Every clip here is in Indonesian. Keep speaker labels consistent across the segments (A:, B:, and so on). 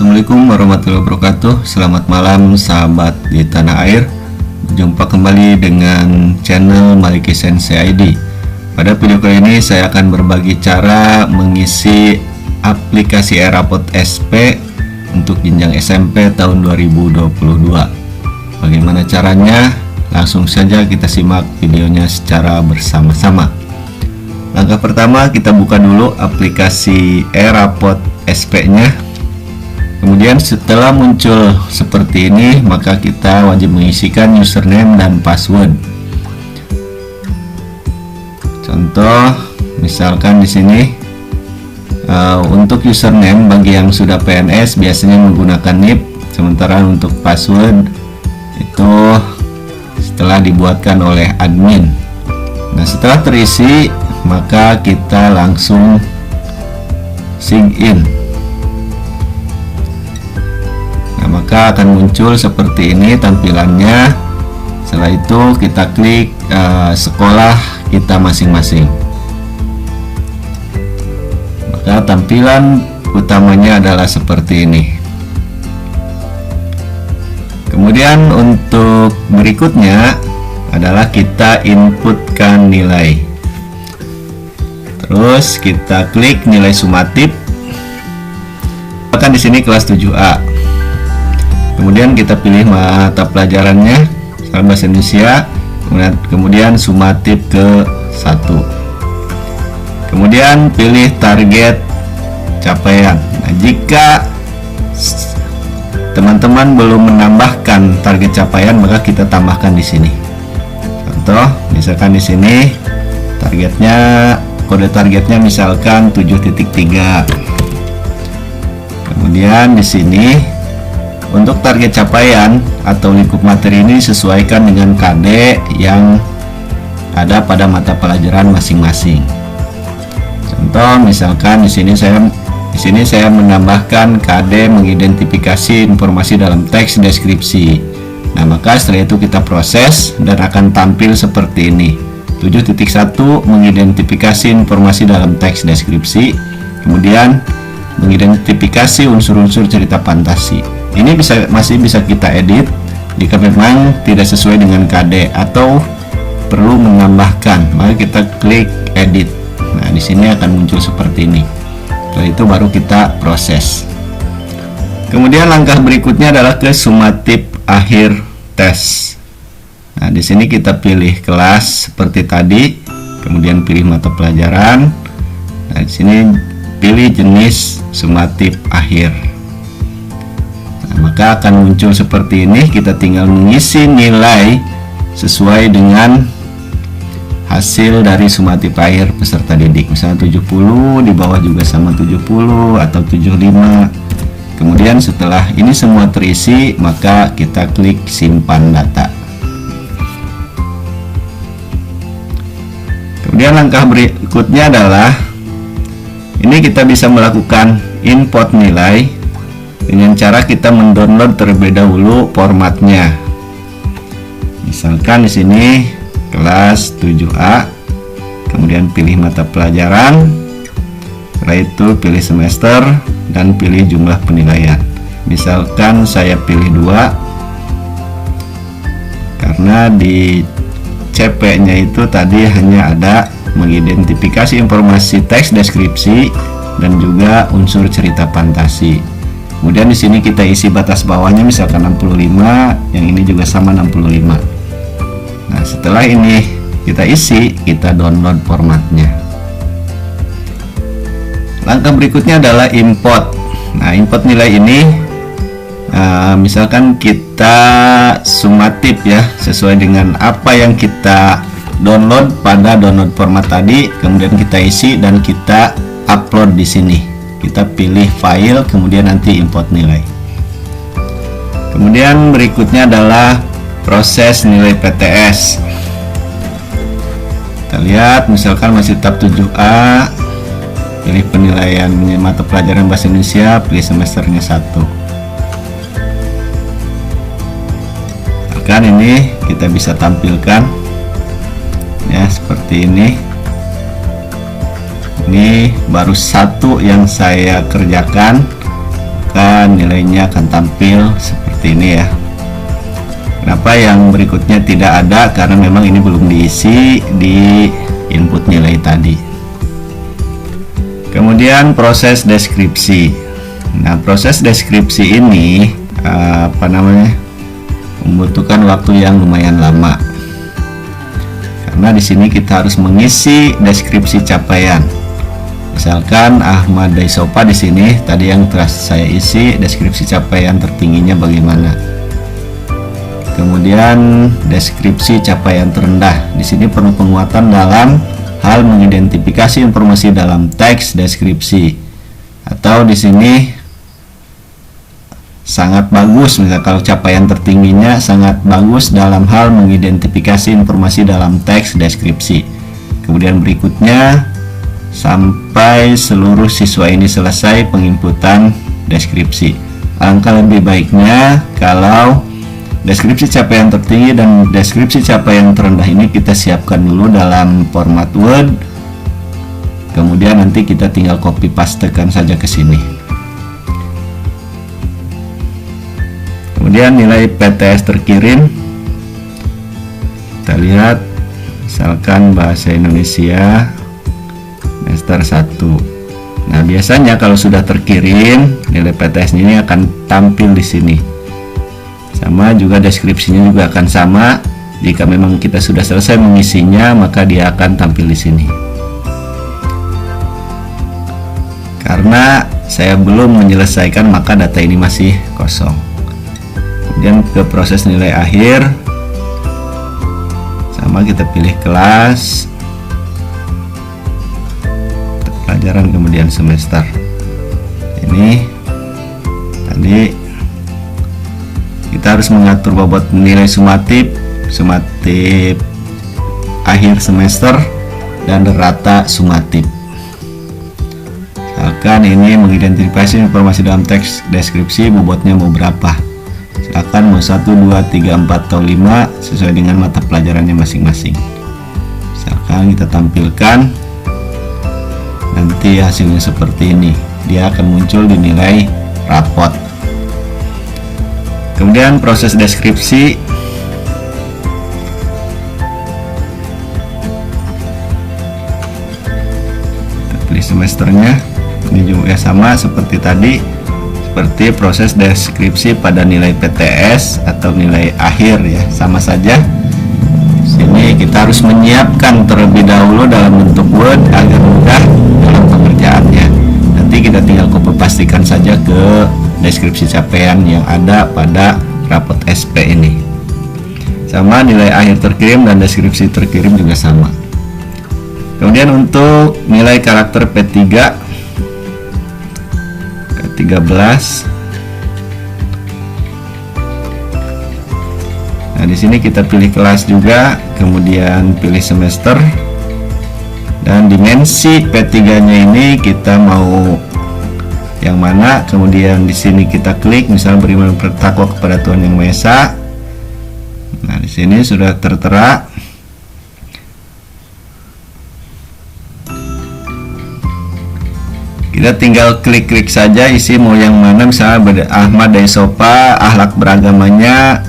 A: Assalamualaikum warahmatullahi wabarakatuh. Selamat malam sahabat di tanah air. Jumpa kembali dengan channel Maliki Sensei ID. Pada video kali ini saya akan berbagi cara mengisi aplikasi Rapot SP untuk jenjang SMP tahun 2022. Bagaimana caranya? Langsung saja kita simak videonya secara bersama-sama. Langkah pertama, kita buka dulu aplikasi Rapot SP-nya. Kemudian setelah muncul seperti ini, maka kita wajib mengisikan username dan password. Contoh, misalkan di sini untuk username bagi yang sudah PNS biasanya menggunakan NIP, sementara untuk password itu setelah dibuatkan oleh admin. Nah, setelah terisi, maka kita langsung sign in. Maka akan muncul seperti ini tampilannya. Setelah itu kita klik sekolah kita masing-masing. Maka tampilan utamanya adalah seperti ini. Kemudian untuk berikutnya adalah kita inputkan nilai. Terus kita klik nilai sumatif. Bahkan di sini kelas 7A. Kemudian kita pilih mata pelajarannya, bahasa Indonesia, kemudian sumatif ke 1. Kemudian pilih target capaian. Nah, jika teman-teman belum menambahkan target capaian, maka kita tambahkan di sini. Contoh, misalkan di sini targetnya, kode targetnya misalkan 7.3. Kemudian di sini untuk target capaian atau lingkup materi ini disesuaikan dengan KD yang ada pada mata pelajaran masing-masing. Contoh, misalkan di sini saya menambahkan KD mengidentifikasi informasi dalam teks deskripsi. Nah, maka setelah itu kita proses dan akan tampil seperti ini. 7.1 mengidentifikasi informasi dalam teks deskripsi. Kemudian mengidentifikasi unsur-unsur cerita fantasi. Ini masih bisa kita edit jika memang tidak sesuai dengan KD atau perlu menambahkan, maka kita klik edit. Nah, di sini akan muncul seperti ini. Setelah itu baru kita proses. Kemudian langkah berikutnya adalah ke sumatif akhir tes. Nah, di sini kita pilih kelas seperti tadi, kemudian pilih mata pelajaran. Nah, di sini pilih jenis sumatif akhir. Maka akan muncul seperti ini. Kita tinggal mengisi nilai sesuai dengan hasil dari sumatif akhir peserta didik. Misalnya 70, di bawah juga sama 70 atau 75. Kemudian setelah ini semua terisi, maka kita klik simpan data. Kemudian langkah berikutnya adalah ini kita bisa melakukan import nilai dengan cara kita mendownload terlebih dahulu formatnya. Misalkan di sini kelas 7A, kemudian pilih mata pelajaran, setelah itu pilih semester dan pilih jumlah penilaian. Misalkan saya pilih 2 karena di CP-nya itu tadi hanya ada mengidentifikasi informasi teks deskripsi dan juga unsur cerita fantasi. Kemudian di sini kita isi batas bawahnya misalkan 65, yang ini juga sama 65. Nah, setelah ini kita isi, kita download formatnya. Langkah berikutnya adalah import. Nah, import nilai ini misalkan kita sumatif ya, sesuai dengan apa yang kita download pada download format tadi, kemudian kita isi dan kita upload di sini. Kita pilih file, kemudian nanti import nilai. Kemudian berikutnya adalah proses nilai PTS. Kita lihat misalkan masih tab 7A, pilih penilaian mata pelajaran bahasa Indonesia, pilih semesternya 1. Misalkan ini kita bisa tampilkan ya seperti ini. Ini baru satu yang saya kerjakan. maka nilainya akan tampil seperti ini ya. Kenapa yang berikutnya tidak ada? Karena memang ini belum diisi di input nilai tadi. Kemudian proses deskripsi. Nah, proses deskripsi ini membutuhkan waktu yang lumayan lama. Karena di sini kita harus mengisi deskripsi capaian. Misalkan Ahmad Daisopa di sini tadi yang telah saya isi deskripsi capaian tertingginya bagaimana. Kemudian deskripsi capaian terendah. Di sini perlu penguatan dalam hal mengidentifikasi informasi dalam teks deskripsi. Atau di sini sangat bagus, misalnya kalau capaian tertingginya sangat bagus dalam hal mengidentifikasi informasi dalam teks deskripsi. Kemudian berikutnya sampai seluruh siswa ini selesai penginputan deskripsi. Alangkah lebih baiknya kalau deskripsi capaian tertinggi dan deskripsi capaian terendah ini kita siapkan dulu dalam format Word. Kemudian nanti kita tinggal copy pastekan saja ke sini. Kemudian nilai PTS terkirim. Kita lihat misalkan bahasa Indonesia semester 1. Nah, biasanya kalau sudah terkirim, nilai PTS ini akan tampil di sini. Sama juga deskripsinya juga akan sama. Jika memang kita sudah selesai mengisinya, maka dia akan tampil di sini. Karena saya belum menyelesaikan, maka data ini masih kosong. Kemudian ke proses nilai akhir. Sama, kita pilih kelas, pelajaran, kemudian semester. Ini tadi kita harus mengatur bobot nilai sumatif akhir semester dan rata sumatif. Misalkan ini mengidentifikasi informasi dalam teks deskripsi, bobotnya mau berapa. Silakan mau 1, 2, 3, 4, atau 5 sesuai dengan mata pelajarannya masing-masing. Misalkan kita tampilkan, nanti hasilnya seperti ini. Dia akan muncul di nilai rapot. Kemudian proses deskripsi. Kita pilih semesternya. Ini juga sama seperti tadi, seperti proses deskripsi pada nilai PTS atau nilai akhir ya, sama saja. Sini kita harus menyiapkan terlebih dahulu dalam bentuk Word agar mudah dalam pengerjaannya. Nanti kita tinggal copy pastikan saja ke deskripsi capaian yang ada pada rapot SP ini. Sama, nilai akhir terkirim dan deskripsi terkirim juga sama. Kemudian untuk nilai karakter P3 ke-13. Nah, di sini kita pilih kelas juga, kemudian pilih semester. Dan dimensi P3-nya ini kita mau yang mana, kemudian di sini kita klik misalnya beriman bertakwa kepada Tuhan Yang Maha Esa. Nah, di sini sudah tertera. Kita tinggal klik-klik saja isi mau yang mana, misalnya Ahmad Daisopa, akhlak beragamanya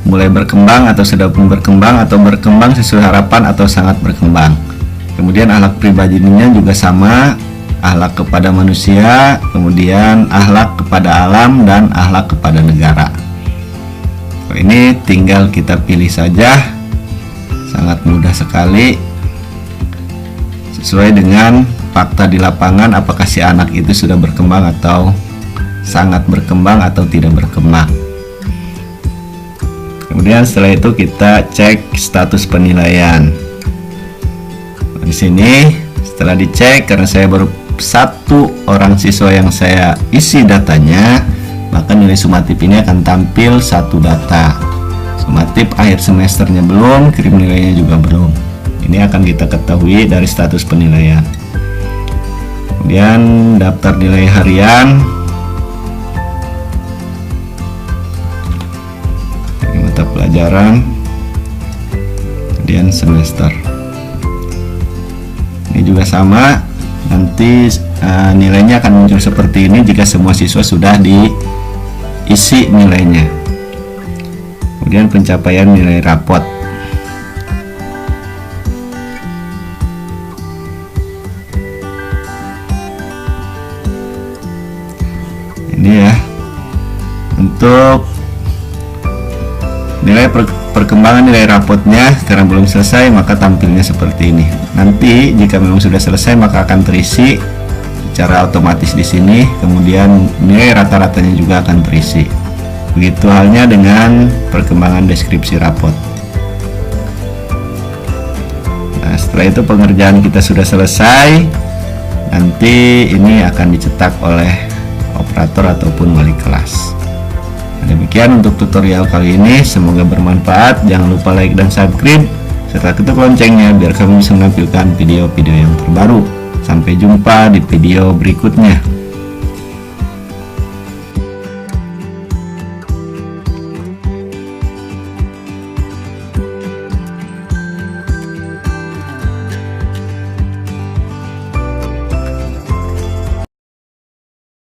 A: mulai berkembang atau sudah berkembang atau berkembang sesuai harapan atau sangat berkembang. Kemudian akhlak pribadinya juga sama, akhlak kepada manusia, kemudian akhlak kepada alam, dan akhlak kepada negara. Ini tinggal kita pilih saja, sangat mudah sekali, sesuai dengan fakta di lapangan, apakah si anak itu sudah berkembang atau sangat berkembang atau tidak berkembang. Kemudian setelah itu kita cek status penilaian. Di sini setelah dicek, karena saya baru satu orang siswa yang saya isi datanya, maka nilai sumatif ini akan tampil satu data. Sumatif akhir semesternya belum, kirim nilainya juga belum. Ini akan kita ketahui dari status penilaian. Kemudian daftar nilai harian, mata pelajaran, kemudian semester. Ini juga sama, Nanti nilainya akan muncul seperti ini jika semua siswa sudah diisi nilainya. Kemudian pencapaian nilai rapot. Ini ya, untuk nilai perkembangan nilai rapotnya karena belum selesai maka tampilnya seperti ini. Nanti jika memang sudah selesai maka akan terisi secara otomatis di sini, kemudian nilai rata-ratanya juga akan terisi. Begitu halnya dengan perkembangan deskripsi rapot. Nah, setelah itu pengerjaan kita sudah selesai. Nanti ini akan dicetak oleh operator ataupun wali kelas. Demikian untuk tutorial kali ini, semoga bermanfaat. Jangan lupa like dan subscribe serta ketuk loncengnya biar kami bisa menampilkan video-video yang terbaru. Sampai jumpa di video berikutnya.